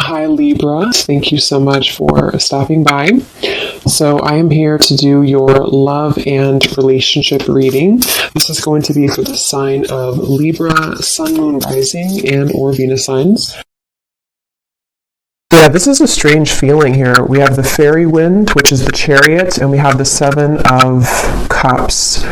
Hi Libra, thank you so much for stopping by. So I am here to do your love and relationship reading. This is going to be for the sign of Libra, Sun, Moon, Rising, and or Venus signs. Yeah, this is a strange feeling here. We have the fairy wind, which is the Chariot, and we have the Seven of Cups.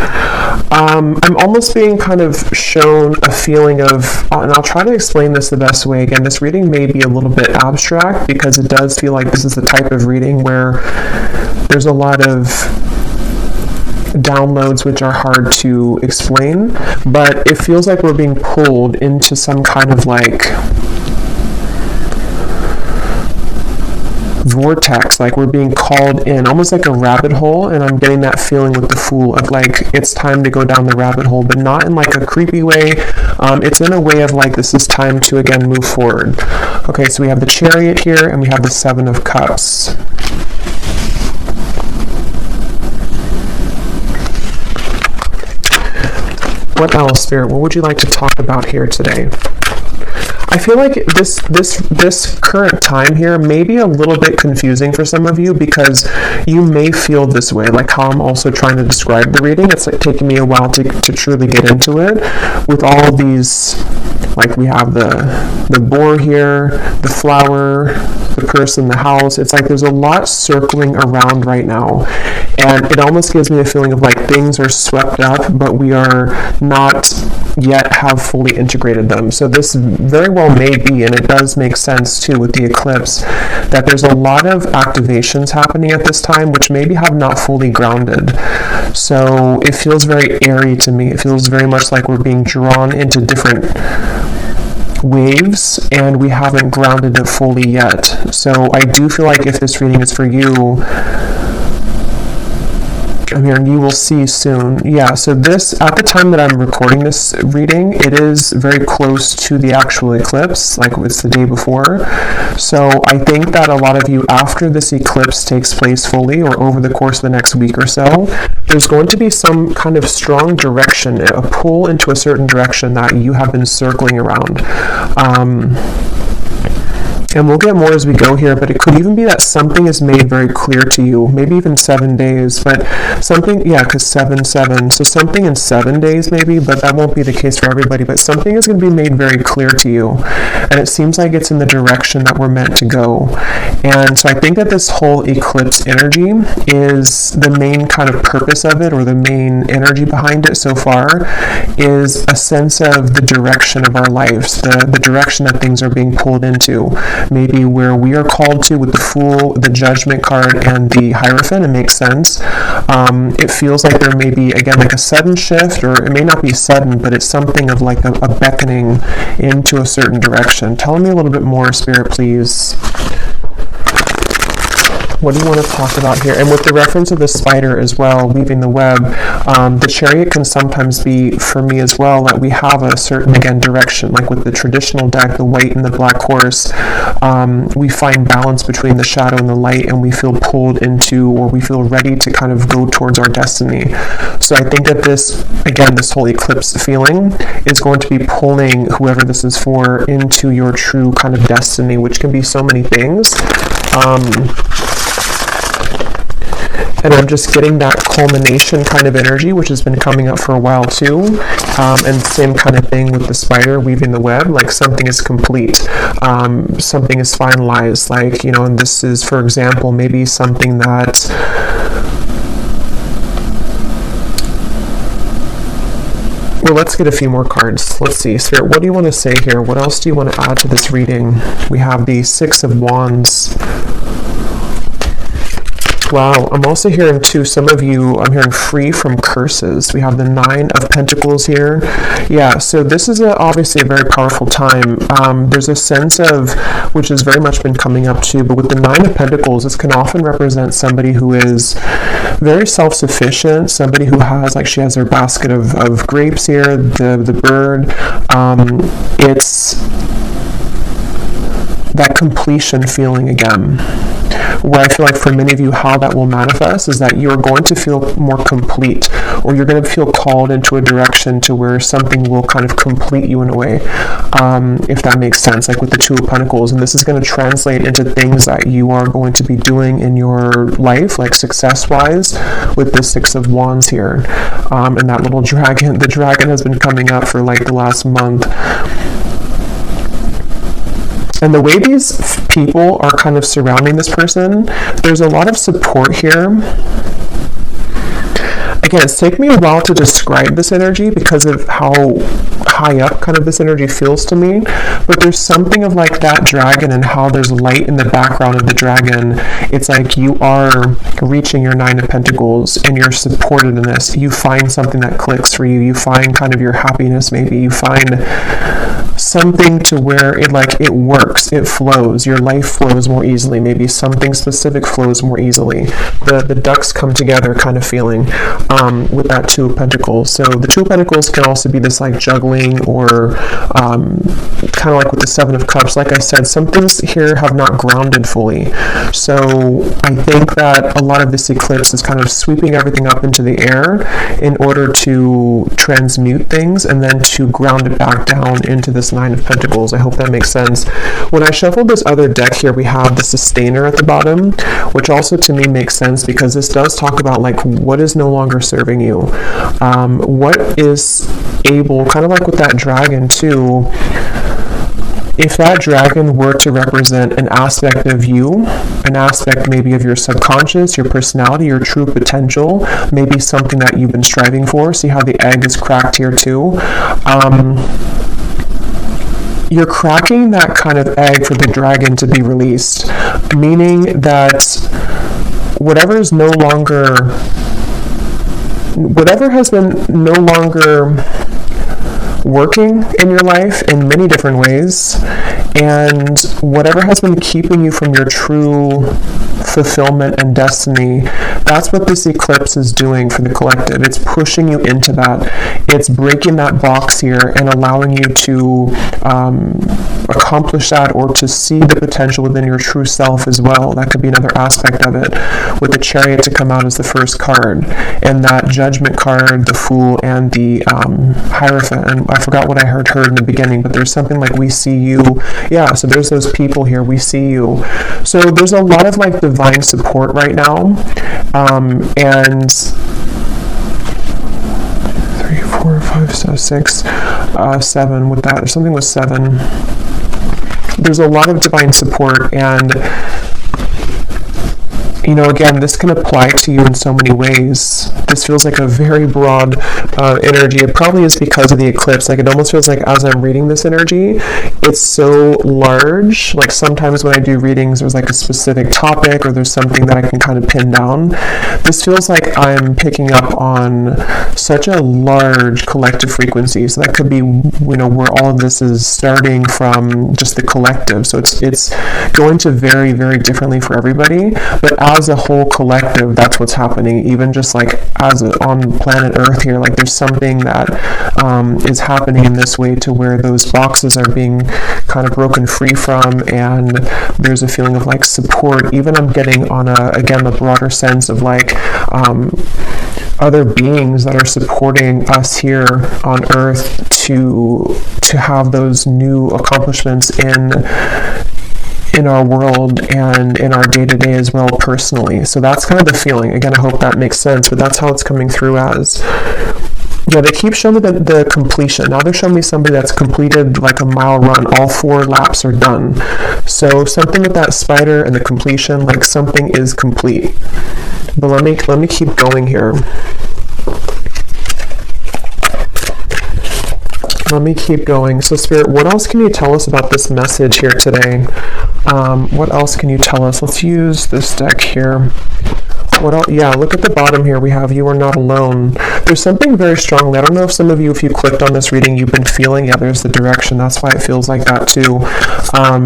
I'm almost being kind of shown a feeling of, and I'll try to explain this the best way. Again, this reading may be a little bit abstract because it does feel like this is the type of reading where there's a lot of downloads which are hard to explain, but it feels like we're being pulled into some kind of like vortex, like we're being called in, almost like a rabbit hole, and I'm getting that feeling with the Fool of like it's time to go down the rabbit hole, but not in like a creepy way. It's in a way of like this is time to again move forward. Okay, so we have the Chariot here and we have the Seven of Cups. What else, Spirit? What would you like to talk about here today? I feel like this current time here may be a little bit confusing for some of you because you may feel this way, like how I'm also trying to describe the reading. It's like taking me a while to truly get into it with all these, like we have the boar here, the flower, the person, the house. It's like there's a lot circling around right now, and it almost gives me a feeling of like things are swept up, but we are not yet have fully integrated them. So this very well may be, and it does make sense too with the eclipse, that there's a lot of activations happening at this time which maybe have not fully grounded. So it feels very airy to me. It feels very much like we're being drawn into different waves and we haven't grounded it fully yet. So I do feel like if this reading is for you, I'm hearing you will see soon. Yeah, so this, at the time that I'm recording this reading, it is very close to the actual eclipse, like it's the day before. So I think that a lot of you, after this eclipse takes place fully, or over the course of the next week or so, there's going to be some kind of strong direction, a pull into a certain direction that you have been circling around. And we'll get more as we go here, but it could even be that something is made very clear to you, maybe even 7 days, but something, yeah, because 7, so something in 7 days maybe, but that won't be the case for everybody, but something is going to be made very clear to you, and it seems like it's in the direction that we're meant to go. And so I think that this whole eclipse energy is the main kind of purpose of it, or the main energy behind it so far, is a sense of the direction of our lives, the direction that things are being pulled into. Maybe where we are called to with the Fool, the Judgment card, and the Hierophant. It makes sense. It feels like there may be, again, like a sudden shift, or it may not be sudden, but it's something of like a beckoning into a certain direction. Tell me a little bit more, Spirit, please. What do you want to talk about here? And with the reference of the spider as well, weaving the web, the Chariot can sometimes be, for me as well, that we have a certain, again, direction. Like with the traditional deck, the white and the black horse, we find balance between the shadow and the light, and we feel pulled into, or we feel ready to kind of go towards our destiny. So I think that this, again, this whole eclipse feeling is going to be pulling whoever this is for into your true kind of destiny, which can be so many things. And I'm just getting that culmination kind of energy, which has been coming up for a while too. And same kind of thing with the spider weaving the web, like something is complete, something is finalized, like, you know, and this is, for example, maybe something that well, let's get a few more cards. Let's see, Spirit, what do you want to say here? What else do you want to add to this reading? We have the Six of Wands. Wow, I'm also hearing too, some of you, I'm hearing free from curses. We have the Nine of Pentacles here. Yeah, so this is obviously a very powerful time. There's a sense of, which has very much been coming up too, but with the Nine of Pentacles, this can often represent somebody who is very self-sufficient, somebody who has, like she has her basket of grapes here, the bird. It's that completion feeling again. where I feel like for many of you, how that will manifest is that you're going to feel more complete, or you're going to feel called into a direction to where something will kind of complete you in a way, if that makes sense, like with the Two of Pentacles. And this is going to translate into things that you are going to be doing in your life, like success-wise, with the Six of Wands here. And that little dragon, the dragon has been coming up for like the last month. And the way these people are kind of surrounding this person, there's a lot of support here. Again, it's taken me a while to describe this energy because of how high up kind of this energy feels to me, but there's something of like that dragon and how there's light in the background of the dragon. It's like you are reaching your Nine of Pentacles and you're supported in this. You find something that clicks for you. You find kind of your happiness, maybe. You find something to where it works, it flows. Your life flows more easily. Maybe something specific flows more easily. The ducks come together kind of feeling. With that Two of Pentacles. So the Two of Pentacles can also be this like juggling, or kind of like with the Seven of Cups. Like I said, some things here have not grounded fully. So I think that a lot of this eclipse is kind of sweeping everything up into the air in order to transmute things and then to ground it back down into this Nine of Pentacles. I hope that makes sense. When I shuffled this other deck here, we have the Sustainer at the bottom, which also to me makes sense because this does talk about like what is no longer serving you, what is able, kind of like with that dragon too, if that dragon were to represent an aspect of you, an aspect maybe of your subconscious, your personality, your true potential, maybe something that you've been striving for. See how the egg is cracked here too? You're cracking that kind of egg for the dragon to be released, meaning that whatever has been no longer working in your life in many different ways, and whatever has been keeping you from your true fulfillment and destiny, that's what this eclipse is doing for the collective. It's pushing you into that. It's breaking that box here and allowing you to accomplish that, or to see the potential within your true self as well. That could be another aspect of it, with the Chariot to come out as the first card, and that Judgment card, the Fool, and the Hierophant. And I forgot what I heard in the beginning, but there's something like we see you. Yeah, so there's those people here, we see you. So there's a lot of like divine support right now, and 3, 4, 5, 6, 7 with that, or something with 7. There's a lot of divine support, and you know, again, this can apply to you in so many ways. This feels like a very broad energy. It probably is because of the eclipse. Like, it almost feels like as I'm reading this energy, it's so large. Like, sometimes when I do readings, there's like a specific topic, or there's something that I can kind of pin down. This feels like I'm picking up on such a large collective frequency. So that could be, you know, where all of this is starting from, just the collective. So it's going to vary very differently for everybody. But as a whole collective, that's what's happening. Even just like on planet Earth here, like there's something that is happening in this way to where those boxes are being kind of broken free from, and there's a feeling of like support. Even I'm getting on a broader sense of like other beings that are supporting us here on Earth to have those new accomplishments in our world and in our day-to-day as well, personally. So that's kind of the feeling. Again, I hope that makes sense, but that's how it's coming through as. Yeah, they keep showing me the completion. Now they're showing me somebody that's completed like a mile run. All 4 laps are done. So something with that spider and the completion, like something is complete. But let me keep going here. Let me keep going. So Spirit, what else can you tell us about this message here today? What else can you tell us? Let's use this deck here. What else? Yeah, look at the bottom here. We have you are not alone. There's something very strongly. I don't know if some of you, if you clicked on this reading, you've been feeling, yeah, there's the direction. That's why it feels like that too.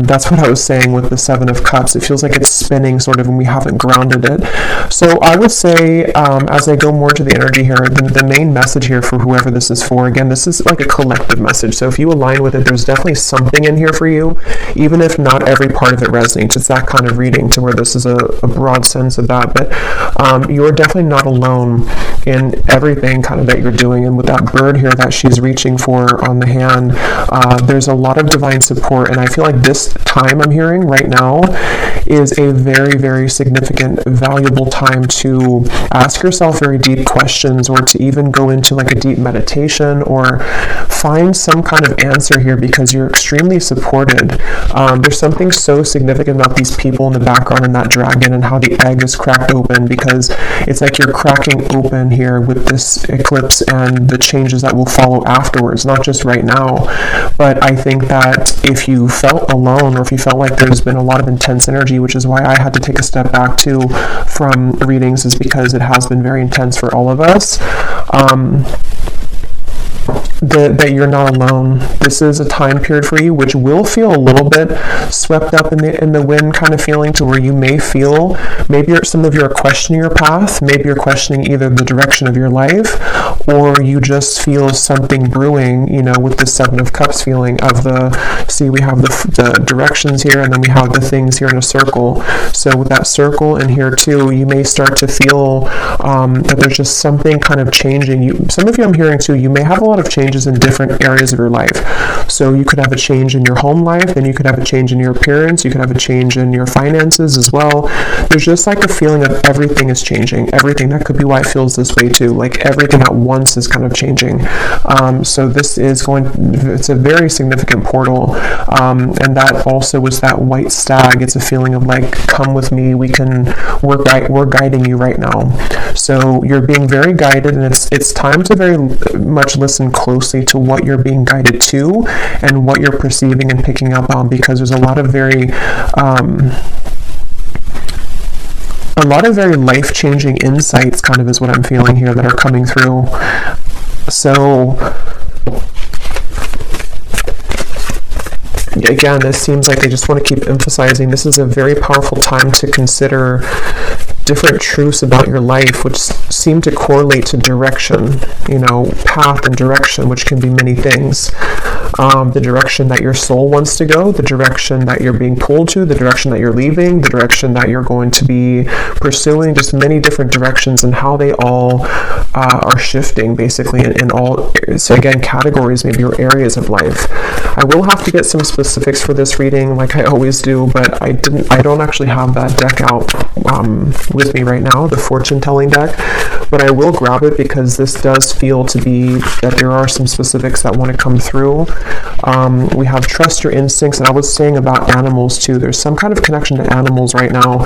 That's what I was saying with the Seven of Cups. It feels like it's spinning sort of, and we haven't grounded it. So I would say, as I go more to the energy here, the main message here for whoever this is for, again, this is like a collective message. So if you align with it, there's definitely something in here for you, even if not every part of it resonates. It's that kind of reading to where this is a broad sense of that. But you're definitely not alone in everything kind of that you're doing. And with that bird here that she's reaching for on the hand, there's a lot of divine support. And I feel like this time I'm hearing right now is a very, very significant, valuable time to ask yourself very deep questions, or to even go into like a deep meditation or find some kind of answer here, because you're extremely supported. There's something so significant about these people in the background and that dragon and how the egg is cracked open, because it's like you're cracking open here with this eclipse and the changes that will follow afterwards, not just right now. But I think that if you felt alone, or if you felt like there's been a lot of intense energy, which is why I had to take a step back too from readings, is because it has been very intense for all of us. That you're not alone. This is a time period for you which will feel a little bit swept up in the wind kind of feeling, to where you may feel, maybe some of you are questioning your path, maybe you're questioning either the direction of your life, or you just feel something brewing, with the Seven of Cups feeling of we have the directions here, and then we have the things here in a circle. So with that circle in here too, you may start to feel that there's just something kind of changing. Some of you I'm hearing too, you may have a lot of changes in different areas of your life. So you could have a change in your home life, then you could have a change in your appearance, you could have a change in your finances as well. There's just like a feeling of everything is changing. Everything. That could be why it feels this way too. Like everything at once is kind of changing. So this is it's a very significant portal. And that also was that white stag. It's a feeling of like, come with me, we're guiding you right now. So you're being very guided, and it's time to very much listen closely to what you're being guided to and what you're perceiving and picking up on, because there's a lot of very life-changing insights kind of is what I'm feeling here that are coming through. So again, this seems like they just want to keep emphasizing this is a very powerful time to consider different truths about your life, which seem to correlate to direction, path and direction, which can be many things. The direction that your soul wants to go, the direction that you're being pulled to, the direction that you're leaving, the direction that you're going to be pursuing, just many different directions, and how they all are shifting basically in all, so again, categories, maybe your areas of life. I will have to get some specifics for this reading like I always do, but I don't actually have that deck out with me right now, the fortune telling deck, but I will grab it because this does feel to be that there are some specifics that want to come through. We have trust your instincts, and I was saying about animals too. There's some kind of connection to animals right now,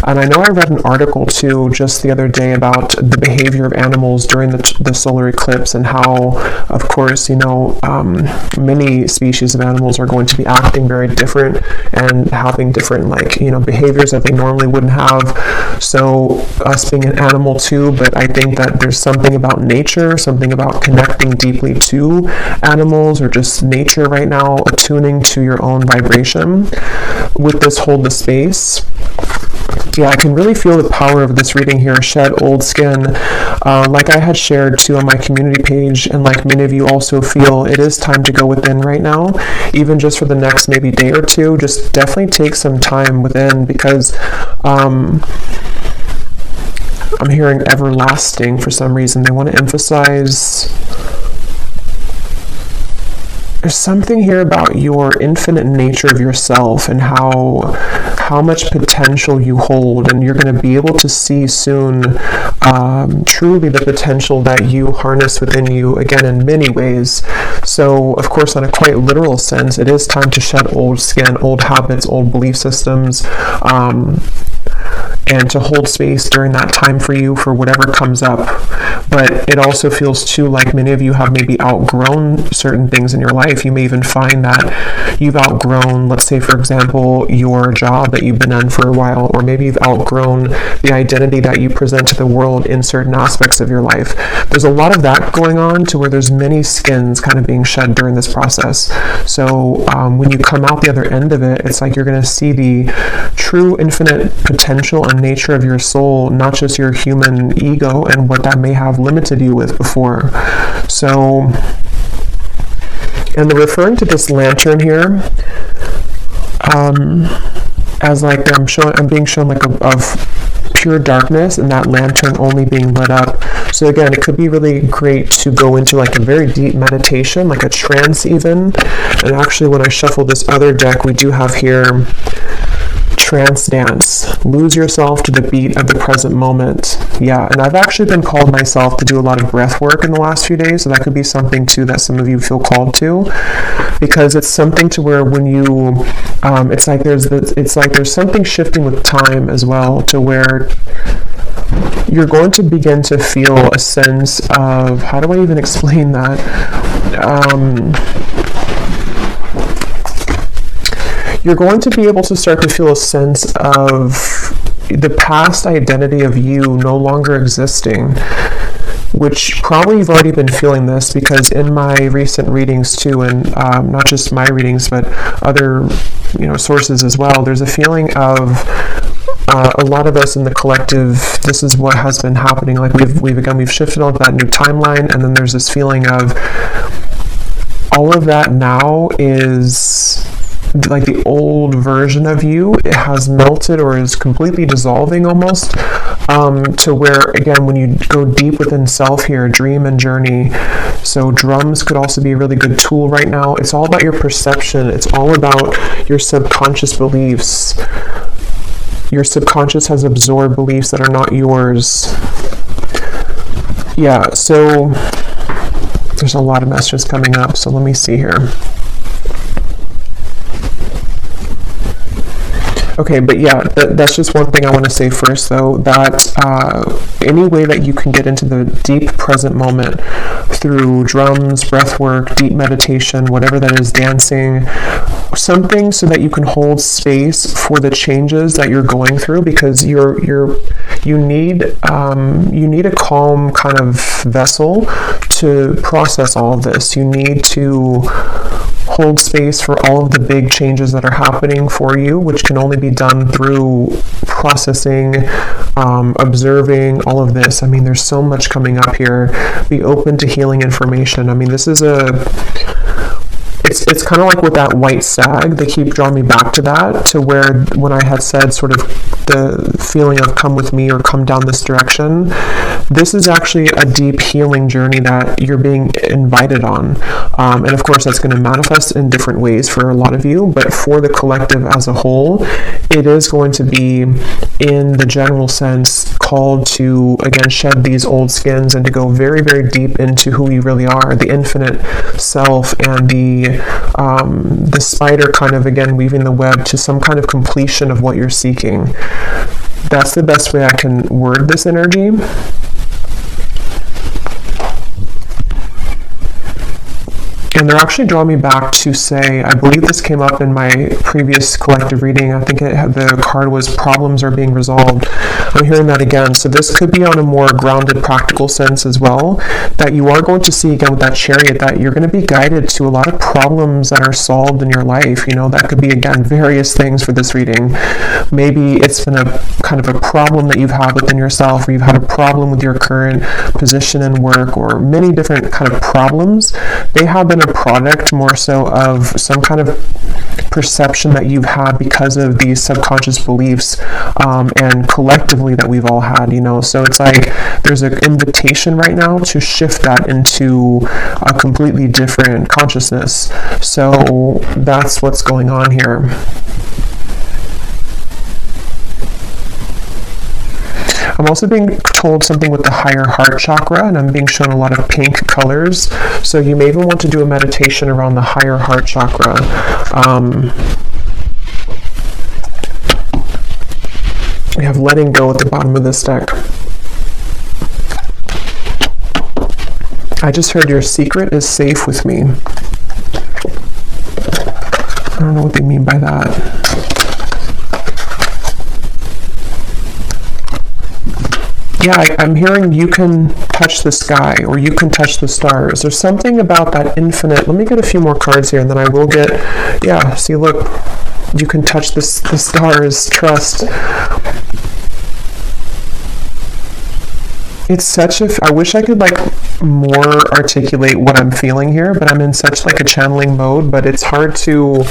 and I know I read an article too just the other day about the behavior of animals during the solar eclipse, and how, of course, many species of animals are going to be acting very different and having different behaviors that they normally wouldn't have. So us being an animal too, but I think that there's something about nature, something about connecting deeply to animals, or just nature right now, attuning to your own vibration with this hold the space. Yeah, I can really feel the power of this reading here, shed old skin. Like I had shared too on my community page, and like many of you also feel, it is time to go within right now, even just for the next maybe day or two. Just definitely take some time within, because I'm hearing everlasting for some reason. They want to emphasize there's something here about your infinite nature of yourself and how much potential you hold, and you're going to be able to see soon truly the potential that you harness within you, again, in many ways. So, of course, on a quite literal sense, it is time to shed old skin, old habits, old belief systems. and to hold space during that time for you for whatever comes up. But it also feels too like many of you have maybe outgrown certain things in your life. You may even find that you've outgrown, let's say, for example, your job that you've been in for a while, or maybe you've outgrown the identity that you present to the world in certain aspects of your life. There's a lot of that going on, to where there's many skins kind of being shed during this process. So when you come out the other end of it, it's like you're going to see the true infinite potential and nature of your soul, not just your human ego and what that may have limited you with before. So, and referring to this lantern here, as like I'm being shown like of pure darkness, and that lantern only being lit up. So again, it could be really great to go into like a very deep meditation, like a trance even. And actually, when I shuffle this other deck, we do have here trance dance. Lose yourself to the beat of the present moment. Yeah, and I've actually been called myself to do a lot of breath work in the last few days, so that could be something too that some of you feel called to, because it's something to where when you, it's like there's something shifting with time as well, to where you're going to begin to feel a sense of, how do I even explain that? You're going to be able to start to feel a sense of the past identity of you no longer existing, which probably you've already been feeling this, because in my recent readings too, and not just my readings, but other sources as well, there's a feeling of a lot of us in the collective, this is what has been happening. Like we've shifted onto that new timeline, and then there's this feeling of all of that now is like the old version of you. It has melted or is completely dissolving almost, to where, again, when you go deep within self here, dream and journey. So drums could also be a really good tool right now. It's all about your perception. It's all about your subconscious beliefs. Your subconscious has absorbed beliefs that are not yours. Yeah, so there's a lot of messages coming up, so let me see here. Okay, but yeah, that's just one thing I want to say first, though, that any way that you can get into the deep present moment through drums, breath work, deep meditation, whatever that is, dancing, something so that you can hold space for the changes that you're going through, because you need a calm kind of vessel to process all of this. You need to hold space for all of the big changes that are happening for you, which can only be done through processing, observing all of this. I mean, there's so much coming up here. Be open to healing information. I mean, this is it's kind of like with that white sag. They keep drawing me back to that, to where when I had said sort of the feeling of come with me or come down this direction, this is actually a deep healing journey that you're being invited on. And of course, that's going to manifest in different ways for a lot of you, but for the collective as a whole, it is going to be, in the general sense, called to, again, shed these old skins and to go very, very deep into who you really are, the infinite self, and the spider kind of, again, weaving the web to some kind of completion of what you're seeking. That's the best way I can word this energy. And they're actually drawing me back to say, I believe this came up in my previous collective reading. I think the card was problems are being resolved. I'm hearing that again. So this could be on a more grounded, practical sense as well, that you are going to see, again, with that chariot, that you're going to be guided to a lot of problems that are solved in your life. That could be, again, various things for this reading. Maybe it's been a kind of a problem that you've had within yourself, or you've had a problem with your current position in work, or many different kind of problems. They have been a product more so of some kind of perception that you've had because of these subconscious beliefs, and collectively that we've all had, so it's like there's an invitation right now to shift that into a completely different consciousness. So that's what's going on here. I'm also being told something with the higher heart chakra, and I'm being shown a lot of pink colors. So you may even want to do a meditation around the higher heart chakra. We have letting go at the bottom of this deck. I just heard your secret is safe with me. I don't know what they mean by that. Yeah, I'm hearing you can touch the sky, or you can touch the stars. There's something about that infinite. Let me get a few more cards here, and then I will get, yeah, see, look, you can touch the stars, trust. It's such a, I wish I could like more articulate what I'm feeling here, but I'm in such like a channeling mode, but it's hard to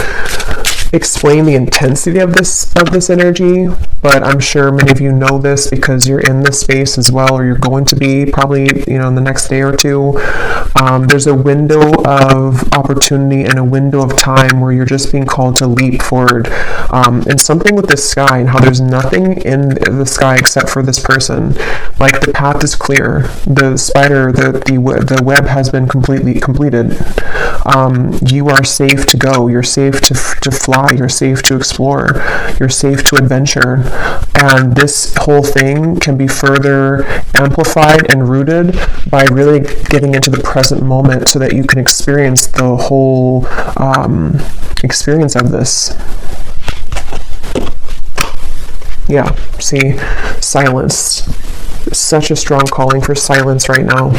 explain the intensity of this energy, but I'm sure many of you know this because you're in this space as well, or you're going to be probably, you know, in the next day or two. There's a window of opportunity and a window of time where you're just being called to leap forward. And something with this sky and how there's nothing in the sky except for this person. Like the path is clear. The spider, the web has been completely completed. You are safe to go. You're safe to fly. You're safe to explore. You're safe to adventure. And this whole thing can be further amplified and rooted by really getting into the present moment so that you can experience the whole experience of this. Yeah, see, silence. Such a strong calling for silence right now.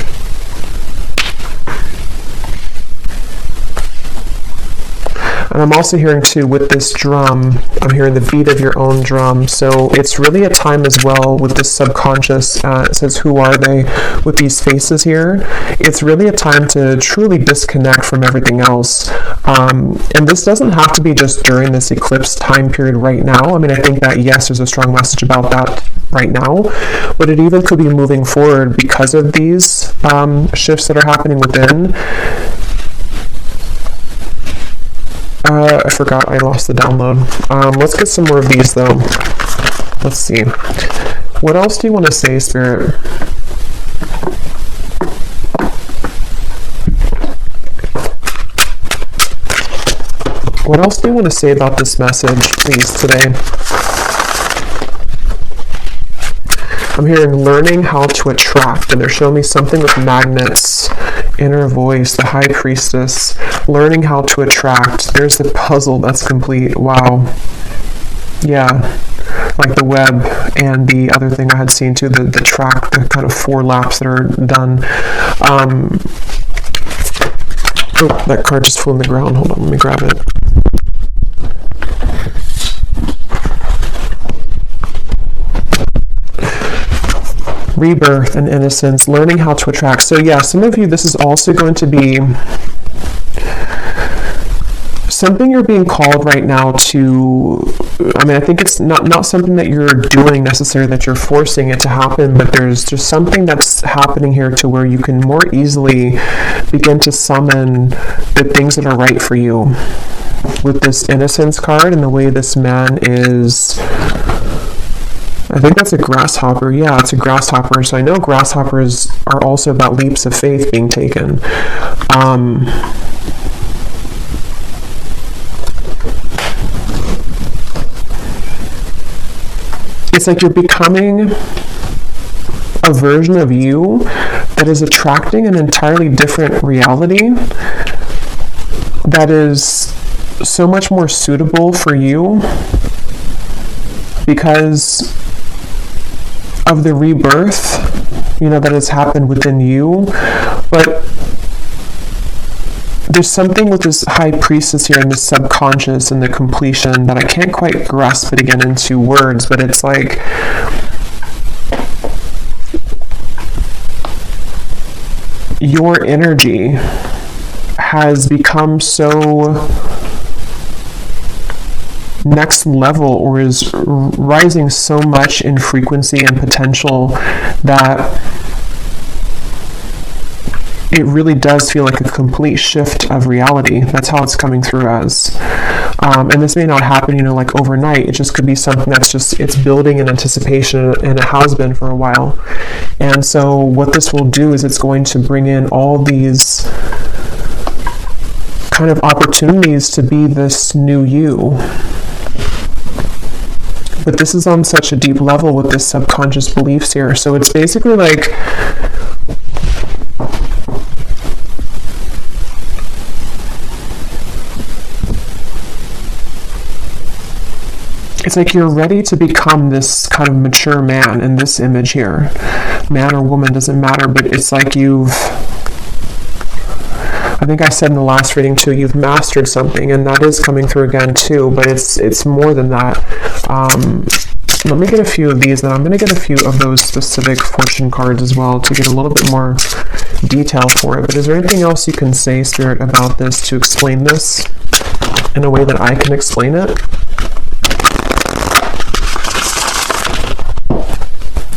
And I'm also hearing too, with this drum, I'm hearing the beat of your own drum. So it's really a time as well with this subconscious, it says, who are they, with these faces here. It's really a time to truly disconnect from everything else. And this doesn't have to be just during this eclipse time period right now. I mean, I think that, yes, there's a strong message about that right now, but it even could be moving forward because of these shifts that are happening within. I forgot, I lost the download. Let's get some more of these though. Let's see. What else do you want to say, Spirit? What else do you want to say about this message, please, today? I'm hearing learning how to attract, and they're showing me something with magnets, inner voice, the high priestess, learning how to attract. There's a puzzle that's complete. Wow. Yeah, like the web and the other thing I had seen too, the track, the kind of 4 laps that are done. Oh, that card just flew on the ground. Hold on, let me grab it. Rebirth and innocence, learning how to attract. So yeah, some of you, this is also going to be something you're being called right now to. I mean, I think it's not something that you're doing necessarily, that you're forcing it to happen, but there's just something that's happening here to where you can more easily begin to summon the things that are right for you. With this innocence card and the way this man is, I think that's a grasshopper. Yeah, it's a grasshopper. So I know grasshoppers are also about leaps of faith being taken. It's like you're becoming a version of you that is attracting an entirely different reality that is so much more suitable for you because of the rebirth, you know, that has happened within you. But there's something with this high priestess here and the subconscious and the completion that I can't quite grasp it again into words, but it's like your energy has become so next level, or is rising so much in frequency and potential that it really does feel like a complete shift of reality. That's how it's coming through as. And this may not happen, you know, like overnight. It just could be something that's just, it's building in anticipation, and it has been for a while. And so what this will do is it's going to bring in all these kind of opportunities to be this new you. But this is on such a deep level with this subconscious beliefs here. So it's basically like, it's like you're ready to become this kind of mature man in this image here. Man or woman, doesn't matter, but it's like I think I said in the last reading too, you've mastered something, and that is coming through again too, but it's more than that. Let me get a few of these, and I'm going to get a few of those specific fortune cards as well to get a little bit more detail for it. But is there anything else you can say, Spirit, about this to explain this in a way that I can explain it?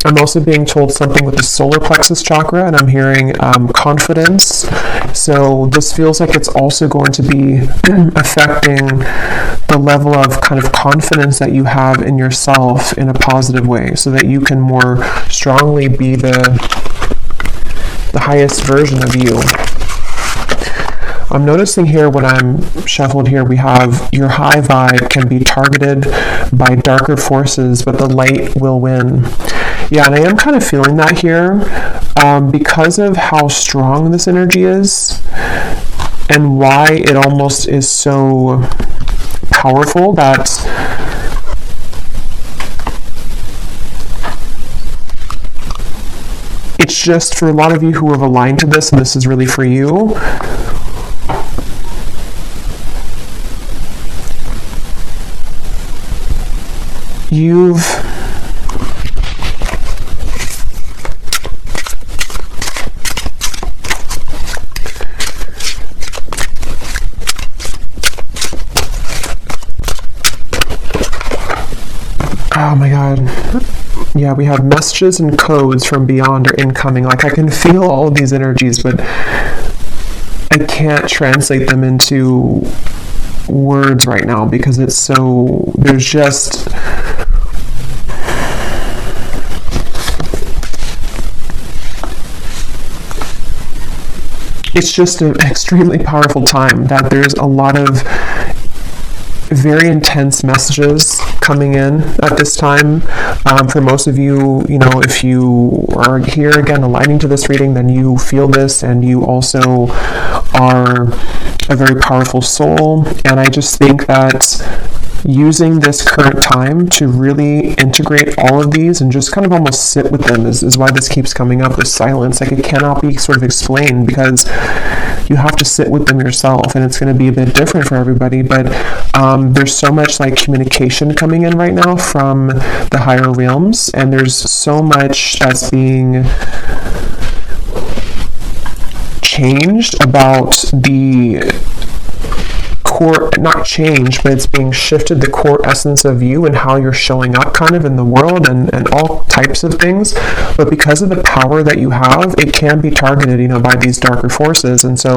I'm also being told something with the solar plexus chakra, and I'm hearing confidence. So this feels like it's also going to be affecting the level of kind of confidence that you have in yourself in a positive way, so that you can more strongly be the highest version of you. I'm noticing here when I'm shuffled here, we have your high vibe can be targeted by darker forces, but the light will win. Yeah, and I am kind of feeling that here because of how strong this energy is and why it almost is so powerful that it's just for a lot of you who have aligned to this, and this is really for you. Oh my God. Yeah, we have messages and codes from beyond are incoming. Like, I can feel all of these energies, but I can't translate them into words right now because it's so, there's just, it's just an extremely powerful time that there's a lot of very intense messages coming in at this time. For most of you, you know, if you are here again aligning to this reading, then you feel this, and you also are a very powerful soul. And I just think that using this current time to really integrate all of these and just kind of almost sit with them is why this keeps coming up, this silence. Like, it cannot be sort of explained because you have to sit with them yourself, and it's going to be a bit different for everybody. But there's so much like communication coming in right now from the higher realms, and there's so much that's being changed about the core, not changed, but it's being shifted, the core essence of you and how you're showing up kind of in the world and all types of things. But because of the power that you have, it can be targeted, you know, by these darker forces. And so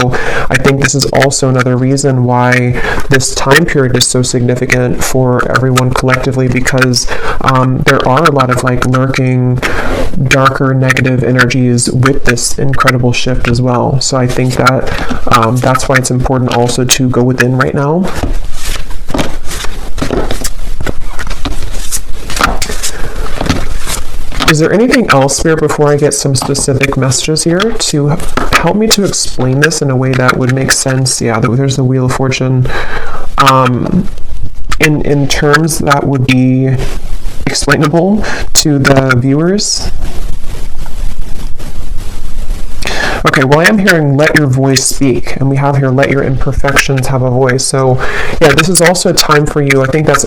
I think this is also another reason why this time period is so significant for everyone collectively, because there are a lot of like lurking darker negative energies with this incredible shift as well. So I think that that's why it's important also to go within right now. Is there anything else, Spirit, before I get some specific messages here to help me to explain this in a way that would make sense? Yeah, there's the Wheel of Fortune. In terms that would be explainable to the viewers. Okay, well, I am hearing let your voice speak, and we have here let your imperfections have a voice. So yeah, this is also a time for you. I think that's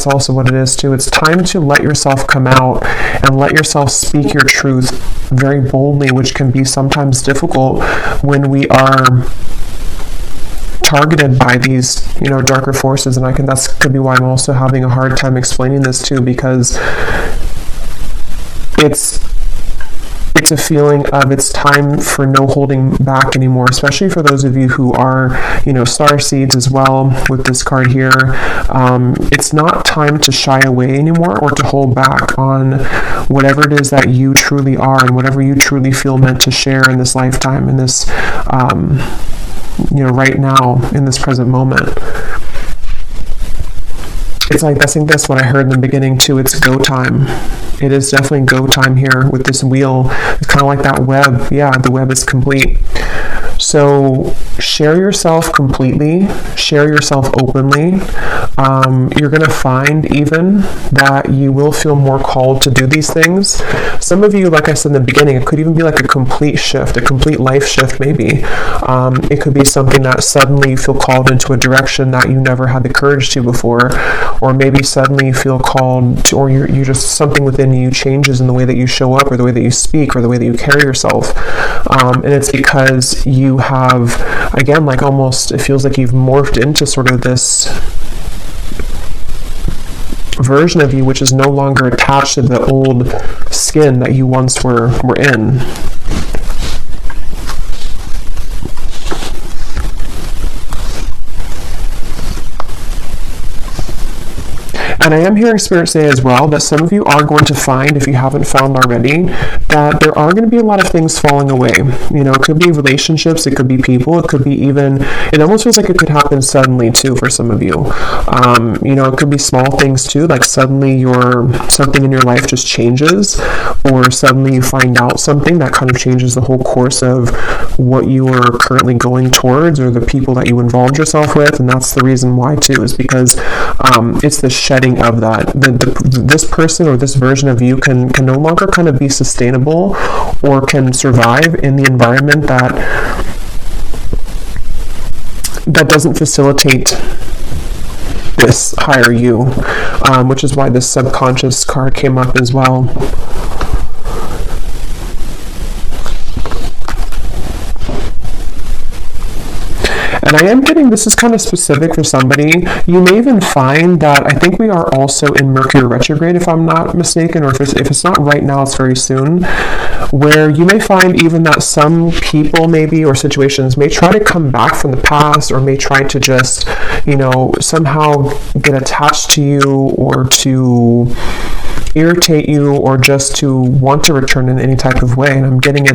also what it is too. It's time to let yourself come out and let yourself speak your truth very boldly, which can be sometimes difficult when we are targeted by these, you know, darker forces. And that could be why I'm also having a hard time explaining this too, because it's a feeling of it's time for no holding back anymore, especially for those of you who are, you know, star seeds as well with this card here. It's not time to shy away anymore or to hold back on whatever it is that you truly are and whatever you truly feel meant to share in this lifetime, in this, you know, right now, in this present moment. it's like, I think that's what I heard in the beginning too. It's go time. It is definitely go time here with this wheel. It's kind of like that web. Yeah, the web is complete. So share yourself completely, share yourself openly. You're going to find even that you will feel more called to do these things. Some of you, like I said in the beginning, it could even be like a complete shift, a complete life shift maybe. It could be something that suddenly you feel called into a direction that you never had the courage to before, or maybe suddenly you feel called to, or you just, something within you changes in the way that you show up, or the way that you speak, or the way that you carry yourself. And it's because you have, again, like almost, it feels like you've morphed into sort of this version of you which is no longer attached to the old skin that you once were in. And I am hearing Spirit say as well that some of you are going to find, if you haven't found already, that there are going to be a lot of things falling away. You know, it could be relationships, it could be people, it could be even, it almost feels like it could happen suddenly too for some of you. You know, it could be small things too, like suddenly something in your life just changes, or suddenly you find out something that kind of changes the whole course of what you are currently going towards, or the people that you involved yourself with. And that's the reason why too, is because it's the shedding of that. This person or this version of you can no longer kind of be sustainable or can survive in the environment that doesn't facilitate this higher you, which is why this subconscious card came up as well. And I am getting, this is kind of specific for somebody. You may even find that, I think we are also in Mercury retrograde, if I'm not mistaken, or if it's not right now, it's very soon, where you may find even that some people maybe, or situations, may try to come back from the past, or may try to just, you know, somehow get attached to you, or to irritate you, or just to want to return in any type of way. And I'm getting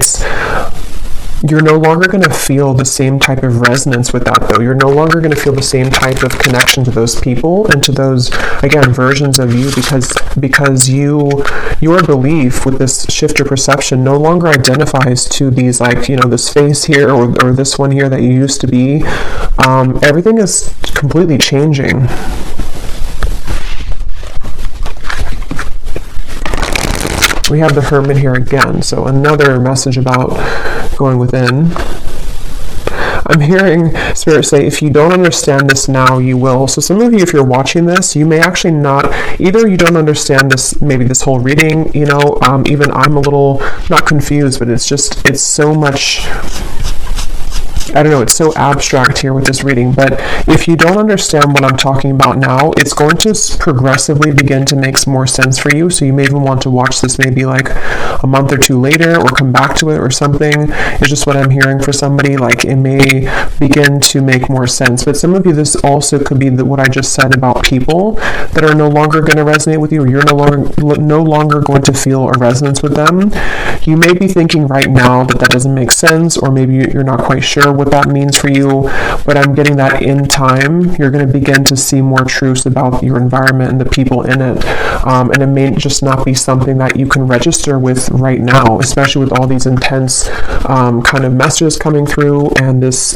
you're no longer going to feel the same type of resonance with that, though. You're no longer going to feel the same type of connection to those people and to those, again, versions of you, because your belief with this shifter perception no longer identifies to these, like, you know, this face here or this one here that you used to be. Everything is completely changing. We have the Hermit here again, so another message about going within. I'm hearing Spirit say, if you don't understand this now, you will. So some of you, if you're watching this, you may actually not, either you don't understand this, maybe this whole reading, you know, even I'm a little, not confused, but it's so much, I don't know, it's so abstract here with this reading, but if you don't understand what I'm talking about now, it's going to progressively begin to make more sense for you. So you may even want to watch this maybe like a month or two later, or come back to it or something. It's just what I'm hearing for somebody, like it may begin to make more sense. But some of you, this also could be what I just said about people that are no longer going to resonate with you, or you're no longer going to feel a resonance with them. You may be thinking right now that doesn't make sense, or maybe you're not quite sure what that means for you, but I'm getting that in time, you're going to begin to see more truths about your environment and the people in it. And it may just not be something that you can register with right now, especially with all these intense kind of messages coming through, and this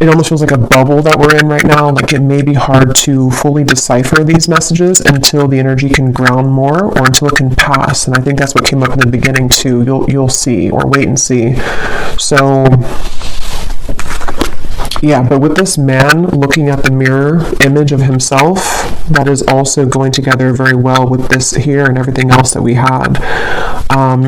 it almost feels like a bubble that we're in right now. Like it may be hard to fully decipher these messages until the energy can ground more, or until it can pass. And I think that's what came up in the beginning too. You'll see, or wait and see. So yeah, but with this man looking at the mirror image of himself, that is also going together very well with this here and everything else that we had.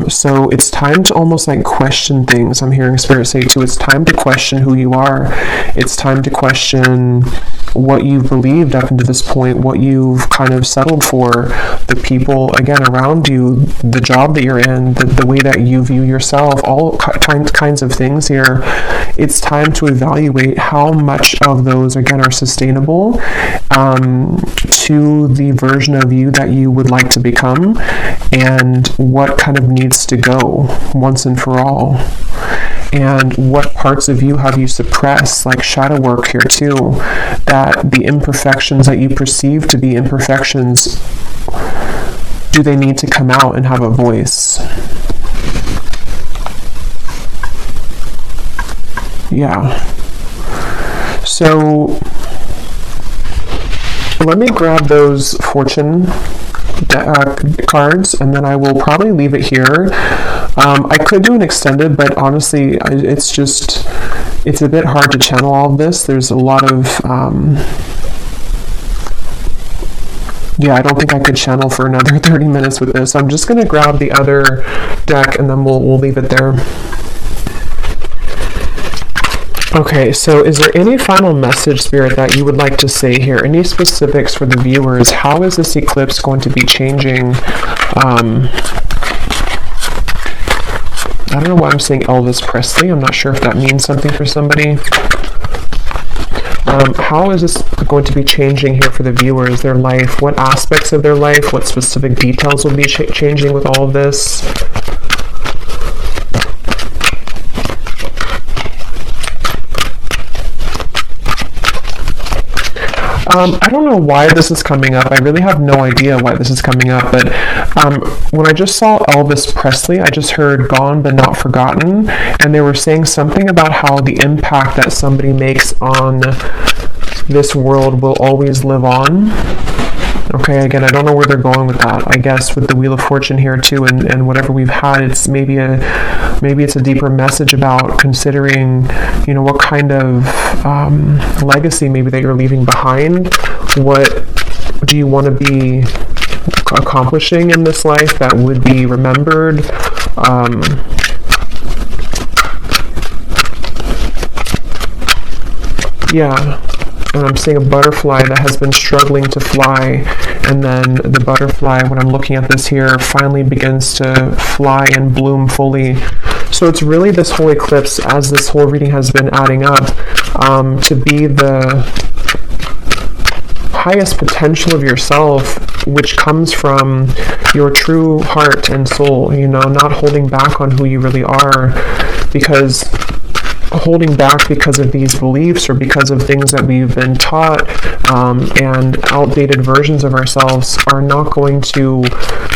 So it's time to almost like question things. I'm hearing Spirit say too, it's time to question who you are. It's time to question what you've believed up until this point, what you've kind of settled for, the people, again, around you, the job that you're in, the way that you view yourself, all kinds of things here. It's time to evaluate how much of those, again, are sustainable to the version of you that you would like to become, and what kind of needs to go once and for all. And what parts of you have you suppressed, like shadow work here too, that the imperfections that you perceive to be imperfections, do they need to come out and have a voice? Yeah. So let me grab those fortune cards, and then I will probably leave it here. I could do an extended, but honestly, it's a bit hard to channel all of this. There's a lot of, I don't think I could channel for another 30 minutes with this. I'm just going to grab the other deck, and then we'll leave it there. Okay, so is there any final message, Spirit, that you would like to say here? Any specifics for the viewers? How is this eclipse going to be changing? I don't know why I'm saying Elvis Presley. I'm not sure if that means something for somebody. How is this going to be changing here for the viewers, their life? What aspects of their life? What specific details will be changing with all of this? I don't know why this is coming up. I really have no idea why this is coming up, but when I just saw Elvis Presley, I just heard Gone But Not Forgotten, and they were saying something about how the impact that somebody makes on this world will always live on. Okay, again, I don't know where they're going with that. I guess with the Wheel of Fortune here too, and whatever we've had, it's maybe it's a deeper message about considering, what kind of legacy maybe that you're leaving behind. What do you want to be accomplishing in this life that would be remembered? And I'm seeing a butterfly that has been struggling to fly, and then the butterfly, when I'm looking at this here, finally begins to fly and bloom fully. So it's really this whole eclipse, as this whole reading has been adding up, to be the highest potential of yourself, which comes from your true heart and soul, not holding back on who you really are, because holding back because of these beliefs or because of things that we've been taught and outdated versions of ourselves are not going to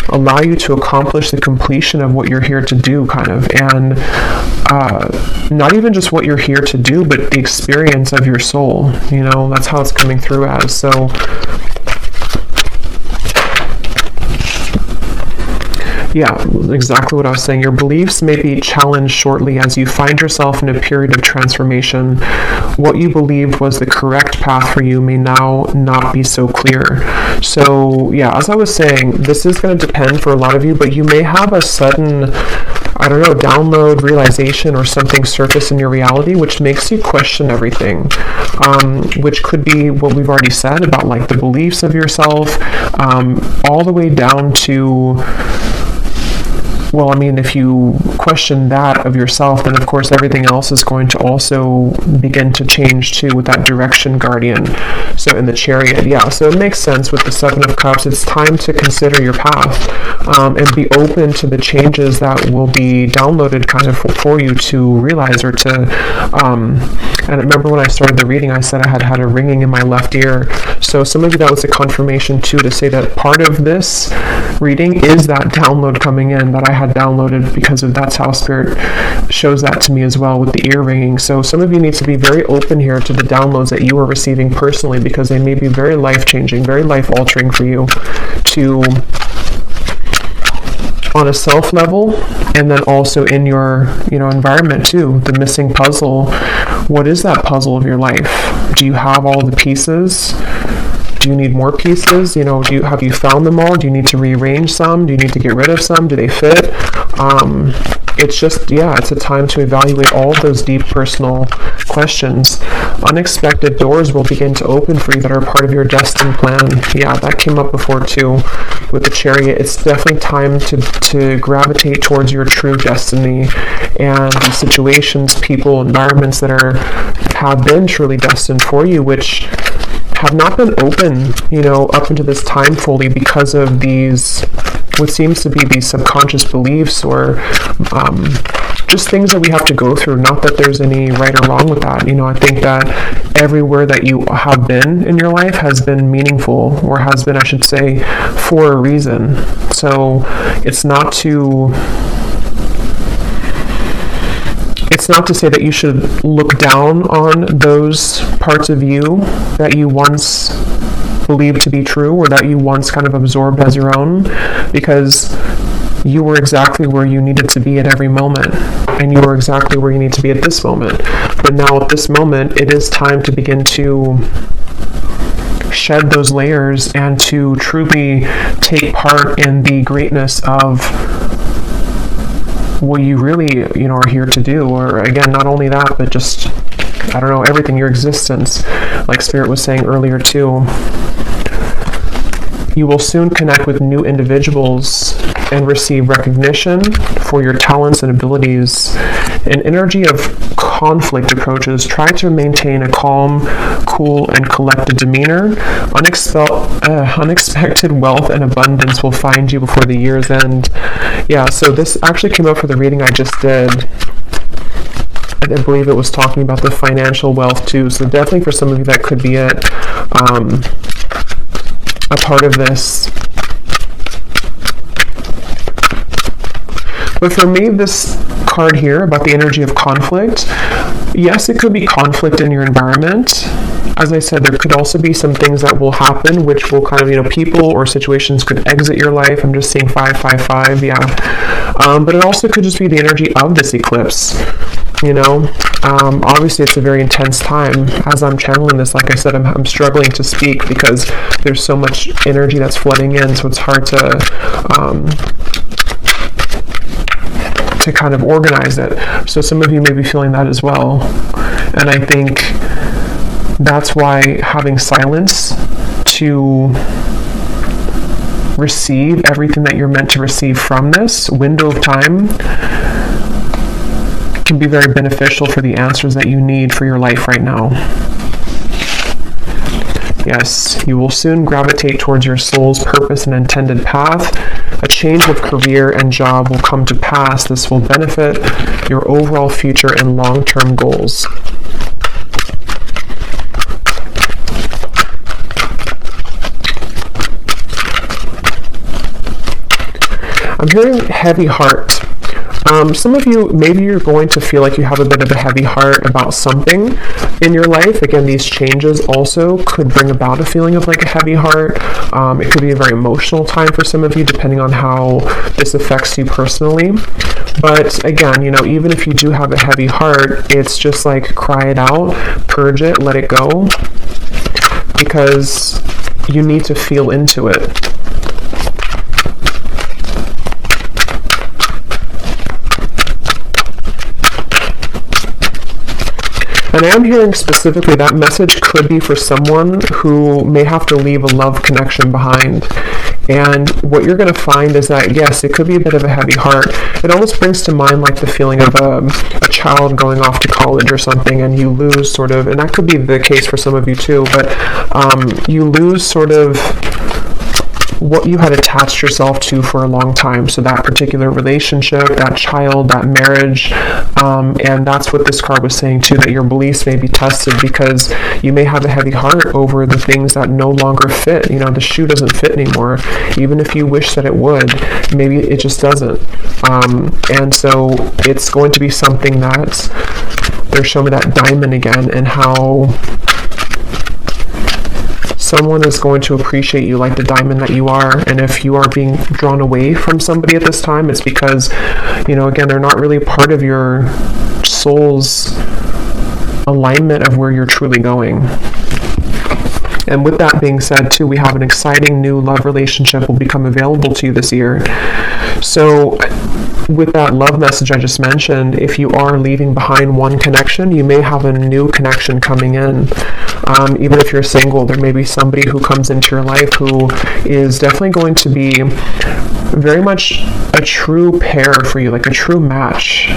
allow you to accomplish the completion of what you're here to do, and not even just what you're here to do, but the experience of your soul. That's how it's coming through as. So yeah, exactly what I was saying. Your beliefs may be challenged shortly as you find yourself in a period of transformation. What you believed was the correct path for you may now not be so clear. So yeah, as I was saying, this is going to depend for a lot of you, but you may have a sudden, download, realization, or something surface in your reality, which makes you question everything, which could be what we've already said about like the beliefs of yourself, all the way down to, if you question that of yourself, then of course everything else is going to also begin to change too with that direction guardian. So in the Chariot, so it makes sense with the Seven of Cups. It's time to consider your path and be open to the changes that will be downloaded kind of for you to realize or to, and I remember when I started the reading, I said I had a ringing in my left ear. So some of you, that was a confirmation too, to say that part of this reading is that download coming in that I had downloaded, because of that's how Spirit shows that to me as well with the ear ringing. So some of you need to be very open here to the downloads that you are receiving personally, because they may be very life-changing, very life-altering for you to, on a self level, and then also in your environment too. The missing puzzle. What is that puzzle of your life? Do you have all the pieces? Do you need more pieces? Have you found them all? Do you need to rearrange some? Do you need to get rid of some? Do they fit? It's just, it's a time to evaluate all of those deep personal questions. Unexpected doors will begin to open for you that are part of your destined plan. Yeah, that came up before too with the Chariot. It's definitely time to gravitate towards your true destiny and the situations, people, environments that have been truly destined for you, which have not been open, up into this time fully because of these, what seems to be these subconscious beliefs or just things that we have to go through. Not that there's any right or wrong with that. I think that everywhere that you have been in your life has been meaningful, or has been, I should say, for a reason. So it's not to say that you should look down on those parts of you that you once believed to be true, or that you once kind of absorbed as your own, because you were exactly where you needed to be at every moment, and you were exactly where you need to be at this moment. But now at this moment, it is time to begin to shed those layers and to truly take part in the greatness of what you really, are here to do. Or again, not only that, but just, I don't know, everything, your existence, like Spirit was saying earlier too. You will soon connect with new individuals and receive recognition for your talents and abilities. An energy of conflict approaches. Try to maintain a calm, cool, and collected demeanor. Unexpected wealth and abundance will find you before the year's end. Yeah, so this actually came up for the reading I just did. I believe it was talking about the financial wealth too. So definitely for some of you that could be it. A part of this. But for me, this card here about the energy of conflict, yes, it could be conflict in your environment. As I said, there could also be some things that will happen, which will kind of, people or situations could exit your life. I'm just seeing 555, yeah. But it also could just be the energy of this eclipse. Obviously it's a very intense time. As I'm channeling this, like I said, I'm struggling to speak because there's so much energy that's flooding in, so it's hard to kind of organize it. So some of you may be feeling that as well. And I think that's why having silence to receive everything that you're meant to receive from this window of time can be very beneficial for the answers that you need for your life right now. Yes, you will soon gravitate towards your soul's purpose and intended path. A change of career and job will come to pass. This will benefit your overall future and long-term goals. I'm hearing heavy heart. Some of you, maybe you're going to feel like you have a bit of a heavy heart about something in your life. Again, these changes also could bring about a feeling of like a heavy heart. It could be a very emotional time for some of you, depending on how this affects you personally. But again, even if you do have a heavy heart, it's just like cry it out, purge it, let it go, because you need to feel into it. And I am hearing specifically that message could be for someone who may have to leave a love connection behind. And what you're going to find is that, yes, it could be a bit of a heavy heart. It almost brings to mind like the feeling of a child going off to college or something, and you lose sort of, and that could be the case for some of you too, but you lose sort of what you had attached yourself to for a long time. So that particular relationship, that child, that marriage, and that's what this card was saying too, that your beliefs may be tested because you may have a heavy heart over the things that no longer fit. The shoe doesn't fit anymore. Even if you wish that it would, maybe it just doesn't. And so it's going to be something that they're showing me that diamond again, and how someone is going to appreciate you like the diamond that you are. And if you are being drawn away from somebody at this time, it's because, again, they're not really part of your soul's alignment of where you're truly going. And with that being said, too, we have an exciting new love relationship will become available to you this year. So with that love message I just mentioned, if you are leaving behind one connection, you may have a new connection coming in. Even if you're single, there may be somebody who comes into your life who is definitely going to be very much a true pair for you, like a true match.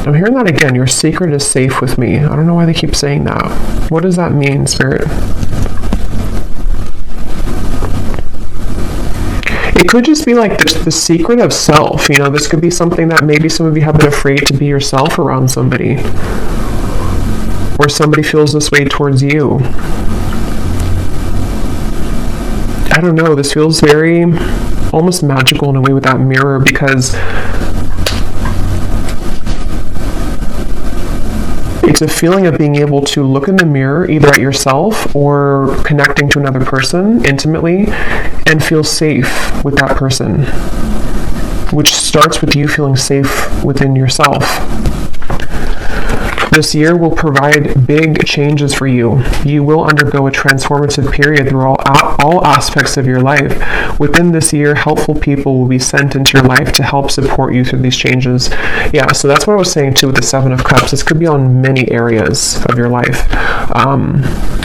I'm hearing that again. Your secret is safe with me. I don't know why they keep saying that. What does that mean, Spirit? It could just be like the secret of self. You know, this could be something that maybe some of you have been afraid to be yourself around somebody. Or somebody feels this way towards you. I don't know, this feels very almost magical in a way with that mirror, because it's a feeling of being able to look in the mirror either at yourself or connecting to another person intimately and feel safe with that person, which starts with you feeling safe within yourself. This year will provide big changes for you. You will undergo a transformative period through all aspects of your life. Within this year, helpful people will be sent into your life to help support you through these changes. Yeah, so that's what I was saying too with the Seven of Cups. This could be on many areas of your life.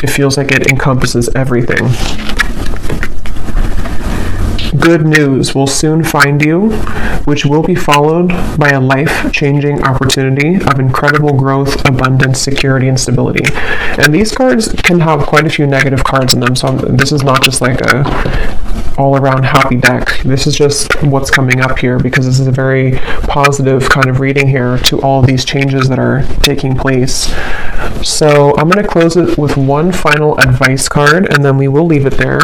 It feels like it encompasses everything. Good news will soon find you, which will be followed by a life-changing opportunity of incredible growth, abundance, security, and stability. And these cards can have quite a few negative cards in them, so this is not just like a all-around happy deck. This is just what's coming up here, because this is a very positive kind of reading here to all these changes that are taking place. So I'm going to close it with one final advice card, and then we will leave it there.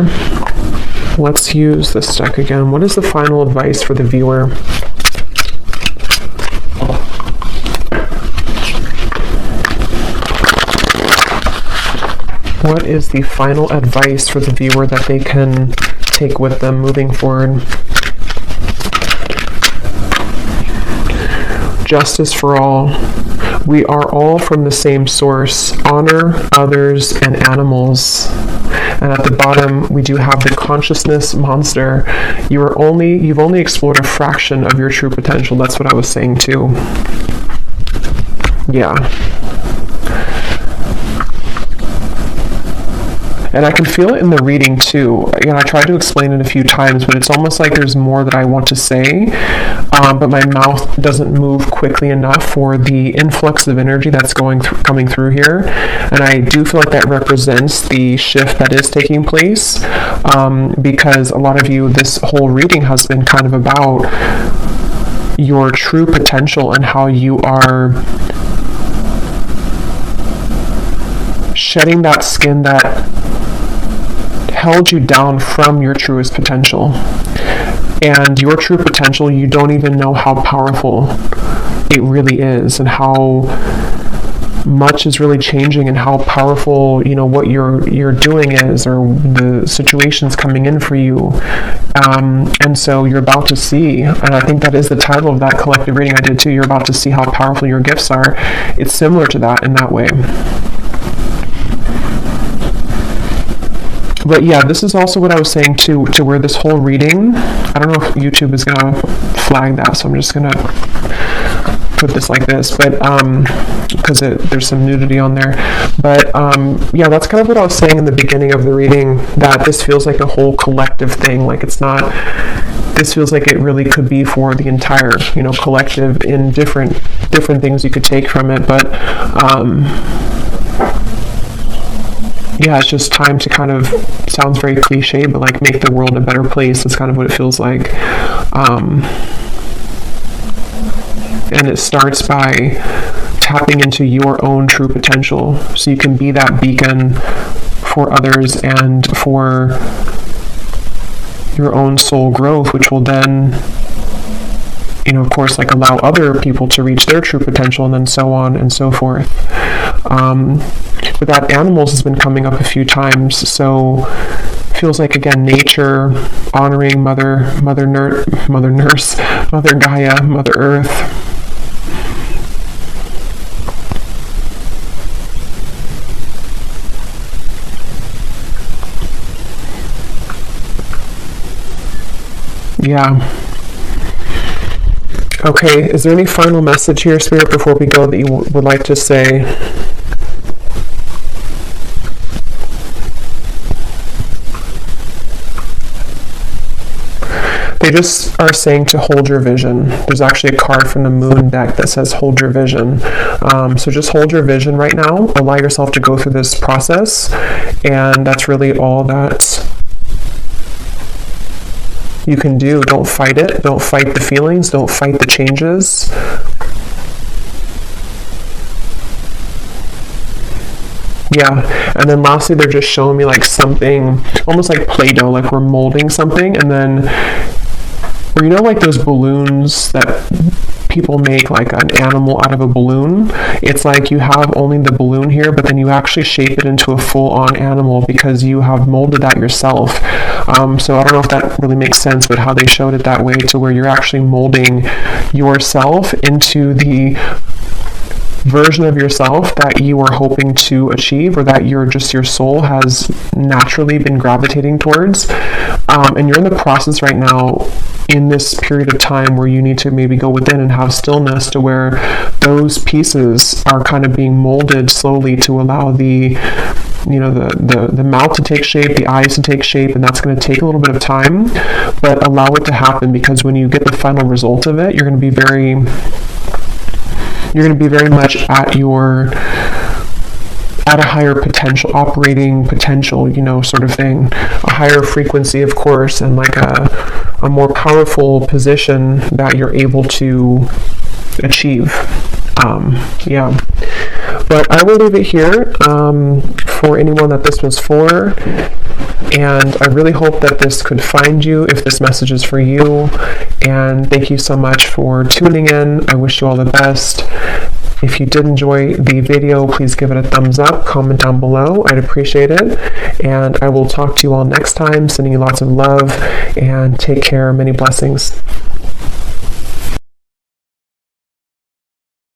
Let's use this deck again. What is the final advice for the viewer? What is the final advice for the viewer that they can take with them moving forward? Justice for all. We are all from the same source. Honor others and animals. And at the bottom, we do have the consciousness monster. You've only explored a fraction of your true potential. That's what I was saying too. Yeah. And I can feel it in the reading too. Again, I tried to explain it a few times, but it's almost like there's more that I want to say, but my mouth doesn't move quickly enough for the influx of energy that's coming through here. And I do feel like that represents the shift that is taking place, because a lot of you, this whole reading has been kind of about your true potential and how you are shedding that skin that held you down from your truest potential. And your true potential, you don't even know how powerful it really is, and how much is really changing, and how powerful, you know, what you're doing is, or the situations coming in for you. And so you're about to see, and I think that is the title of that collective reading I did too, you're about to see how powerful your gifts are. It's similar to that in that way. But yeah, this is also what I was saying to where this whole reading, I don't know if YouTube is going to flag that, so I'm just going to put this like this, but because there's some nudity on there. But yeah, that's kind of what I was saying in the beginning of the reading, that this feels like a whole collective thing. Like it's not, this feels like it really could be for the entire, you know, collective in different things you could take from it. But yeah, it's just time to kind of, sounds very cliche, but like make the world a better place. That's kind of what it feels like. And it starts by tapping into your own true potential, so you can be that beacon for others and for your own soul growth, which will then, you know, of course, like allow other people to reach their true potential, and then so on and so forth. But that animals has been coming up a few times, so feels like, again, nature, honoring Mother Nurse, Mother Gaia, Mother Earth. Yeah. Okay, is there any final message here, Spirit, before we go that you would like to say? They just are saying to hold your vision. There's actually a card from the Moon deck that says hold your vision. So just hold your vision right now. Allow yourself to go through this process. And that's really all that you can do. Don't fight it. Don't fight the feelings. Don't fight the changes. Yeah, and then lastly, they're just showing me like something, almost like Play-Doh, like we're molding something, and then, or you know, like those balloons that people make, like an animal out of a balloon. It's like you have only the balloon here, but then you actually shape it into a full-on animal because you have molded that yourself. So I don't know if that really makes sense, but how they showed it that way, to where you're actually molding yourself into the version of yourself that you are hoping to achieve, or that your soul has naturally been gravitating towards. And you're in the process right now, in this period of time, where you need to maybe go within and have stillness, to where those pieces are kind of being molded slowly to allow the mouth to take shape, the eyes to take shape, and that's going to take a little bit of time, but allow it to happen, because when you get the final result of it, you're going to be very much at a higher potential, operating potential, sort of thing, a higher frequency, of course, and like a more powerful position that you're able to achieve. Yeah. But I will leave it here for anyone that this was for. And I really hope that this could find you, if this message is for you. And thank you so much for tuning in. I wish you all the best. If you did enjoy the video, please give it a thumbs up, comment down below. I'd appreciate it. And I will talk to you all next time, sending you lots of love, and take care. Many blessings.